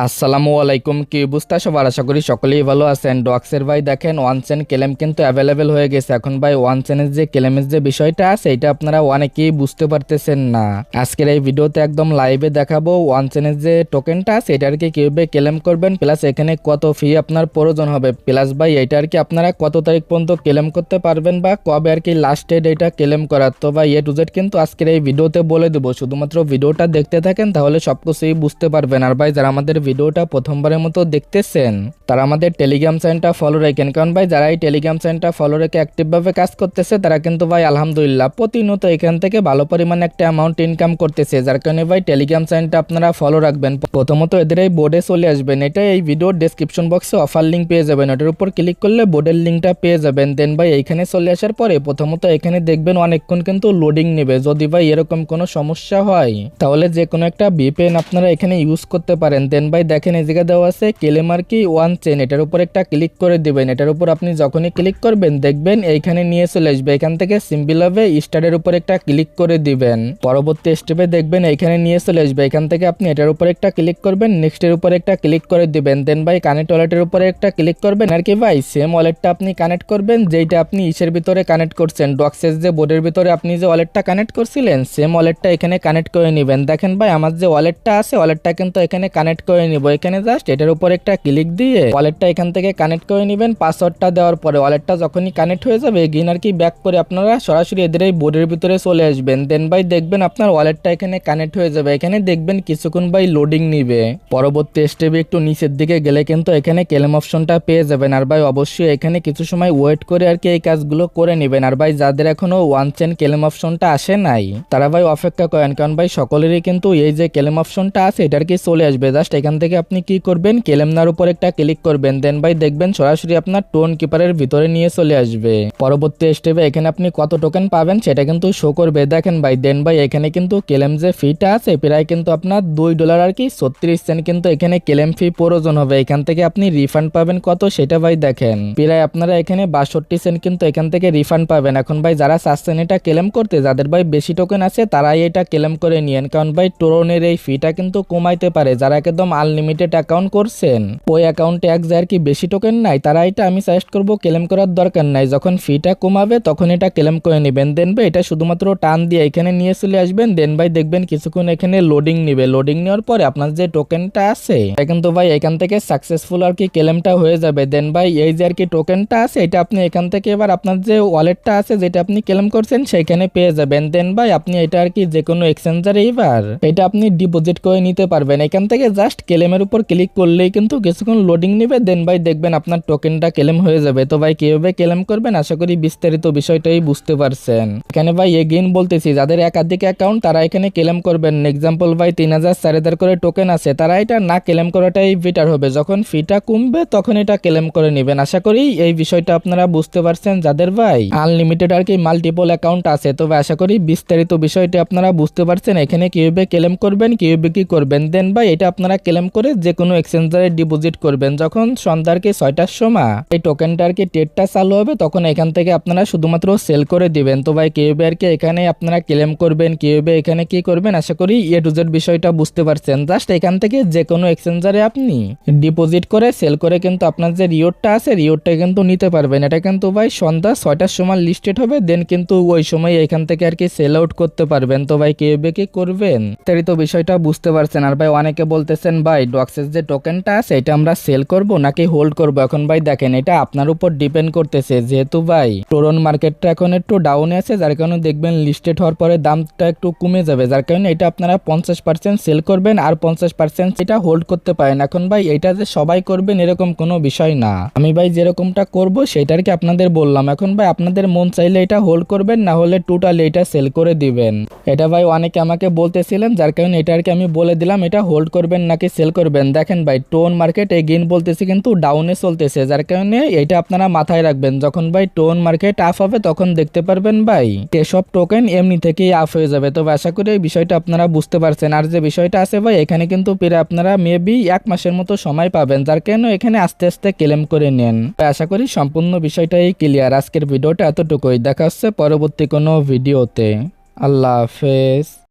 আসসালামু আলাইকুম, কি অবস্থা সবার? আশা করি সকলেই ভালো আছেন। ডক্সের ভাই দেখেন ওয়ান চেন ক্লেম কিন্তু অ্যাভেলেবেল হয়ে গেছে। এখন ভাই ওয়ান চেনের যে ক্লেমের যে বিষয়টা আছে এটা আপনারা অনেকেই বুঝতে পারতেছেন না। আজকের এই ভিডিওতে একদম লাইভে দেখাবো ওয়ান চেনের যে টোকেনটা আছে এটা আর কি কিভাবে ক্লেম করবেন, প্লাস এখানে কত ফি আপনার প্রয়োজন হবে, প্লাস ভাই এটা আর কি আপনারা কত তারিখ পর্যন্ত ক্লেম করতে পারবেন বা কবে আর কি লাস্ট ডেট এটা ক্লেম করার। তো ভাই এ টু জেড কিন্তু আজকের এই ভিডিওতে বলে দেবো, শুধুমাত্র ভিডিওটা দেখতে থাকেন তাহলে সবকিছুই বুঝতে পারবেন। আর ভাই যারা আমাদের ভিডিওটা প্রথমবারের মতো দেখতেছেন তারা আমাদের টেলিগ্রাম চ্যানেলটা ফলো রাখেন, কারণ ভাই যারা এই টেলিগ্রাম চ্যানেলটা ফলো রেখে অ্যাক্টিভভাবে কাজ করতেছে তারা কিন্তু ভাই আলহামদুলিল্লাহ প্রতিনিয়ত এখান থেকে ভালো পরিমাণে একটা অ্যামাউন্ট ইনকাম করতেছে। যার কারণে ভাই টেলিগ্রাম চ্যানেলটা আপনারা ফলো রাখবেন। প্রথমত এদের এই বোর্ডে চলে আসবেন, এটা এই ভিডিওর ডেসক্রিপশন বক্সে অফার লিঙ্ক পেয়ে যাবেন, ওটার উপর ক্লিক করলে বোর্ডের লিঙ্কটা পেয়ে যাবেন। দেন ভাই এইখানে চলে আসার পরে প্রথমত এখানে দেখবেন অনেকক্ষণ কিন্তু লোডিং নেবে। যদি ভাই এরকম কোনো সমস্যা হয় তাহলে যে কোনো একটা ভিপিএন আপনারা এখানে ইউজ করতে পারেন। দেন ভাই দেখেন এই জায়গা দেওয়া আছে ক্লেমার কি ওয়ান চেন, এটার উপর একটা ক্লিক করে দিবেন। এটার উপর আপনি যখনই ক্লিক করবেন দেখবেন এইখানে নিয়ে চলে আসবে। এখান থেকে সিম্পল ভাবে স্টার্টের উপর একটা ক্লিক করে দিবেন। পরবর্তী স্টেপে দেখবেন এইখানে নিয়ে চলে আসবে। এখান থেকে আপনি এটার উপর একটা ক্লিক করবেন, নেক্সটের উপর একটা ক্লিক করে দিবেন। দেন ভাই কানেক্ট ওয়ালেটের উপরে একটা ক্লিক করবেন। আর কি ভাই সেম ওয়ালেটটা আপনি কানেক্ট করবেন যেইটা আপনি ইসের ভিতরে কানেক্ট করছেন, ডক্সের যে বোর্ডের ভিতরে আপনি যে ওয়ালেটটা কানেক্ট করছিলেন সেম ওয়ালেটটা এখানে কানেক্ট করে নেবেন। দেখেন ভাই আমার যে ওয়ালেটটা আছে ওয়ালেটটা কিন্তু এখানে কানেক্ট করে নিব। এখানে জাস্ট এটার উপর একটা ক্লিক দিয়ে ওয়ালেটটা এখান থেকে কানেক্ট করে নেবেন। পাসওয়ার্ডটা দেওয়ার পরে ওয়ালেটটা যখনই কানেক্ট হয়ে যাবে এগেইন আর কি ব্যাক করে আপনারা সরাসরি এদের এই বোর্ডের ভিতরে চলে আসবেন। দেন ভাই দেখবেন আপনার ওয়ালেটটা এখানে কানেক্ট হয়ে যাবে। এখানে দেখবেন কিছুক্ষণ ভাই লোডিং নিবে। পরবর্তী স্টেপে একটু নিচের দিকে গেলে কিন্তু এখানে ক্লেম অপশনটা পেয়ে যাবেন। আর ভাই অবশ্যই এখানে কিছু সময় ওয়েট করে আর কি এই কাজগুলো করে নেবেন। আর ভাই যাদের এখনো ওয়ান চেন ক্লেম অপশনটা আসে নাই তারা ভাই অপেক্ষা করেন, কারণ ভাই সকলেরই কিন্তু এই যে ক্লেম অপশনটা আছে এটা আর কি চলে আসবে। জাস্ট এখান থেকে আপনি কি করবেন, ক্লেমনার উপর একটা ক্লিক করবেন। দেন ভাই দেখবেন সরাসরি আপনার টোন কিপারের ভিতরে নিয়ে চলে আসবে। পরবর্তী স্টেপে এখানে আপনি কত টোকেন পাবেন সেটা কিন্তু শো করবে। দেখেন ভাই দেন ভাই এখানে কিন্তু ক্লেম যে ফিটা আছে প্রায় কিন্তু আপনার $2 আর কি 36 সেন্ট কিন্তু এখানে ক্লেম ফি প্রয়োজন হবে। এখান থেকে আপনি রিফান্ড পাবেন কত সেটা ভাই দেখেন প্রায় আপনারা এখানে 62 সেন্ট কিন্তু এখান থেকে রিফান্ড পাবেন। এখন ভাই যারা চাচ্ছেন এটা ক্লেম করতে, যাদের ভাই বেশি টোকেন আছে তারাই এটা ক্লেম করে নিয়েন, কারণ ভাই টোরনের এই ফিটা কিন্তু কমাইতে পারে। যারা একদম আনলিমিটেড অ্যাকাউন্ট করছেন ওই অ্যাকাউন্টে এক যায় আর কি বেশি টোকেন নাই তারা এটা আমি সাজেস্ট করবো ক্লেম করার দরকার নাই। যখন ফিটা কমাবে তখন এটা ক্লেম করে নেবেন। দেন ভাই এটা শুধুমাত্র টান দিয়ে এখানে নিয়ে চলে আসবেন। দেন ভাই দেখবেন কিছুক্ষণ এখানে লোডিং নিবে। লোডিং নেওয়ার পরে আপনার যে টোকেনটা আছে কিন্তু ভাই এখান থেকে সাকসেসফুল আর কি ক্লেমটা হয়ে যাবে। দেন ভাই এই যে আর কি টোকেনটা আছে এটা আপনি এখান থেকে এবার আপনার যে ওয়ালেটটা আছে যেটা আপনি ক্লেম করছেন সেখানে পেয়ে যাবেন। দেন ভাই আপনি এটা আর কি যে কোনো এক্সচেঞ্জারে এবার এটা আপনি ডিপোজিট করে নিতে পারবেন। এখান থেকে জাস্ট ক্লেমের উপর ক্লিক করলেই কিন্তু কিছুক্ষণ লোডিং নেবে। দেন ভাই দেখবেন আপনার টোকেনটা ক্লেম হয়ে যাবে। তো ভাই কিভাবে ক্লেম করবেন আশা করি বিস্তারিত বিষয়টাই বুঝতে পারছেন। এখানে ভাই এগেইন বলতেছি যাদের একাধিক অ্যাকাউন্ট তারা এখানে ক্লেম করবেন। এক্সাম্পল ভাই 3000 4000 করে টোকেন আছে তারা এটা না ক্লেম করাটাই বেটার হবে। যখন ফিটা কমবে তখন এটা ক্লেম করে নেবেন। আশা করি এই বিষয়টা আপনারা বুঝতে পারছেন। যাদের ভাই আনলিমিটেড আর কি মাল্টিপল অ্যাকাউন্ট আছে তবে আশা করি বিস্তারিত বিষয়টি আপনারা বুঝতে পারছেন এখানে কিভাবে ক্লেম করবেন কিভাবে কি করবেন। দেন ভাই এটা আপনারা ক্লেম করে যে কোনো এক্সচেঞ্জারে ডিপোজিট করবেন। যখন সন্ধ্যার কি 6টার সময় এই টোকেনটা আর কি ট্রেডটা চালু হবে তখন এখান থেকে আপনারা শুধুমাত্র সেল করে দিবেন। তো ভাই কিভাবে আর কি এখানে আপনারা ক্লেম করবেন কিভাবে এখানে কি করবেন আশা করি এ টু জেড বিষয়টা বুঝতে পারছেন। জাস্ট এখান থেকে যে কোনো এক্সচেঞ্জারে আপনি ডিপোজিট করে সেল করে কিন্তু আপনার যে রিওয়ার্ডটা আছে রিওয়ার্ডটা কিন্তু নিতে পারবেন। এটা কিন্তু ভাই সন্ধ্যা 6টার সময় লিস্টেড হবে। দেন কিন্তু ওই সময় এখান থেকে আর কি সেল আউট করতে পারবেন। তো ভাই কিভাবে কি করবেন তাই তো বিষয়টা বুঝতে পারছেন। আর ভাই অনেকে বলতেছেন ভাই ডক্সের যে টোকেনটা আছে এটা আমরা সেল করব নাকি হোল্ড করব। এখন ভাই দেখেন এটা আপনার উপর ডিপেন্ড করতেছে। যেহেতু ভাই টোরন মার্কেটটা এখন একটু ডাউনে আছে যার কারণে দেখবেন লিস্টেড হওয়ার পরে দামটা একটু কমে যাবে, যার কারণে এটা আপনারা 50% সেল করবেন আর 50% এটা হোল্ড করতে পারেন। এখন ভাই এটা যে সবাই করবেন এরকম কোনো বিষয় না, আমি ভাই যেরকমটা করব সেটার কি আপনাদের বললাম। এখন ভাই আপনাদের মন চাইলে এটা হোল্ড করবেন না হলে টোটালি এটা সেল করে দিবেন। এটা ভাই অনেকে আমাকে বলতেছিলেন যার কারণে এটা আর কি আমি বলে দিলাম এটা হোল্ড করবেন নাকি সেল করবেন। দেখেন ভাই টোন মার্কেট এগেইন বলতেছে কিন্তু ডাউনে চলতেছে, যার কারণে এটা আপনারা মাথায় রাখবেন। যখন ভাই টোন মার্কেট আপ হবে তখন দেখতে পারবেন ভাই এসব টোকেন এমনি থেকেই আপ হয়ে যাবে। তো আশা করি এই বিষয়টা আপনারা বুঝতে পারছেন। আর যে বিষয়টা আছে ভাই এখানে কিন্তু প্রায় আপনারা মেবি 1 মাসের মতো সময় পাবেন, যার কারণে এখানে আস্তে আস্তে ক্লেম করে নেন। আশা করি সম্পূর্ণ বিষয়টাই ক্লিয়ার। আজকের ভিডিওটা এতটুকুই, দেখা হচ্ছে পরবর্তী কোনো ভিডিওতে। আল্লাহ হাফেজ।